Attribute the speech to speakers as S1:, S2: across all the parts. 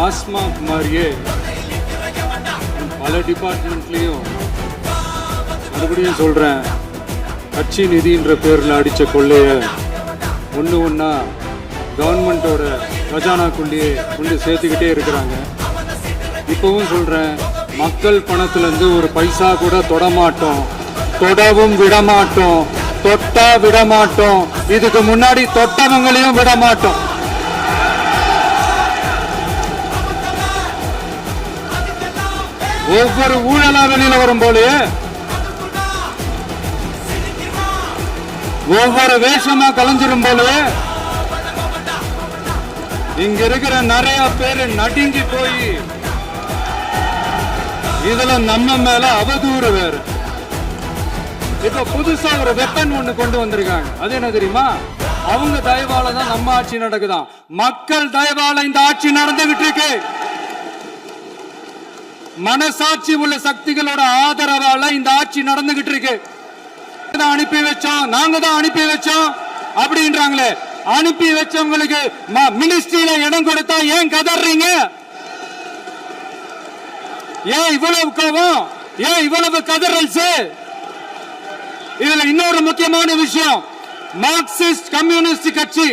S1: டாஸ்மாக் மாதிரியே பல டிபார்ட்மெண்ட்லயும் மறுபடியும் சொல்றேன், கட்சி நிதின்ற பேர்ல அடிச்ச கொள்ளைய ஒண்ணு ஒன்னா கவர்மெண்டோட கஜானாக்குள்ளேயே கொண்டு சேர்த்துக்கிட்டே இருக்கிறாங்க. இப்பவும் சொல்றேன், மக்கள் பணத்துல இருந்து ஒரு பைசா கூட தொடமாட்டோம், தொடவும் விடமாட்டோம், தொட்டா விடமாட்டோம், இதுக்கு முன்னாடி தொட்டவங்களையும் விடமாட்டோம். ஒவ்வொரு ஊழலா வெளியில வரும் போலே, ஒவ்வொரு வேஷமா கலைஞ்சிரும் போலே, இங்க இருக்கிற நிறைய பேரு நடுங்கி போய் இதுல நம்ம மேல அவதூறு வேற. இப்ப புதுசா ஒரு வெப்பன் ஒண்ணு கொண்டு வந்திருக்காங்க. அது என்ன தெரியுமா? அவங்க தயவால தான் நம்ம ஆட்சி நடக்குதாம். மக்கள் தயவால இந்த ஆட்சி நடந்துகிட்டு இருக்கு. மனசாட்சி உள்ள சக்திகளோட ஆதரவால இந்த ஆட்சி நடந்துகிட்டு இருக்கு. அனுப்பி வச்சோம், நாங்க தான் அனுப்பி வச்சோம் அப்படின்றாங்களே. அனுப்பி வச்சவங்களுக்கு மினிஸ்ட்ரியில இடம் கொடுத்தா ஏன் கதறீங்க? ஏன் இவ்வளவு கோபம்? ஏன் இவ்வளவு கதறல்ஸ்? இதுல இன்னொரு முக்கியமான விஷயம், மார்க்சிஸ்ட் கம்யூனிஸ்ட் கட்சி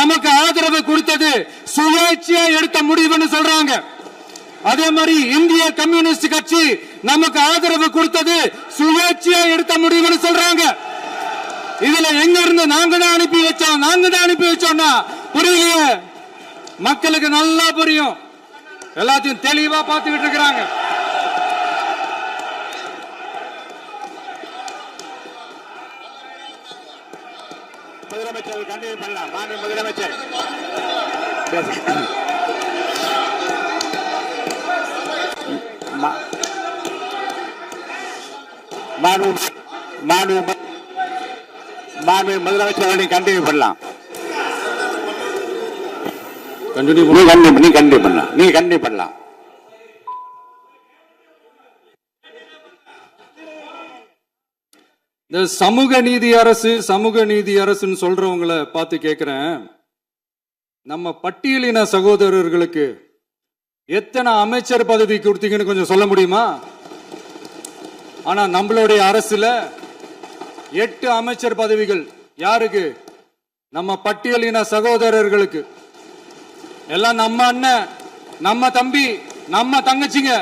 S1: நமக்கு ஆதரவு கொடுத்தது சுயேட்சையா எடுத்த முடிவுன்னு சொல்றாங்க. அதே மாதிரி இந்திய கம்யூனிஸ்ட் கட்சி நமக்கு ஆதரவு கொடுத்தது சுயேட்சையா எடுத்த முடிவுன்னு சொல்றாங்க. இதுல எங்க இருந்து நாங்க தான் அனுப்பி வச்சோம், நாங்க தான் அனுப்பி வச்சோம்னா புரியலையே. மக்களுக்கு நல்லா புரியும், எல்லாத்தையும் தெளிவா பார்த்துக்கிட்டு இருக்கிறாங்க.
S2: முதலமைச்சர் கண்டினியூ பண்ணலாம். மாண்பு முதலமைச்சர் மாண்பு முதலமைச்சர் கண்டினியூ பண்ணலாம். நீ கண்டினியூ பண்ணலாம்.
S1: இந்த சமூக நீதி அரசு, சமூக நீதி அரசுன்னு சொல்றவங்களை பார்த்து கேட்கிறேன், நம்ம பட்டியலின சகோதரர்களுக்கு எத்தனை அமைச்சர் பதவி கொடுத்தீங்கன்னு கொஞ்சம் சொல்ல முடியுமா? ஆனா நம்மளுடைய அரசுல 8 அமைச்சர் பதவிகள் யாருக்கு? நம்ம பட்டியலின சகோதரர்களுக்கு. எல்லாம் நம்ம அண்ணன், நம்ம தம்பி, நம்ம தங்கச்சிங்க.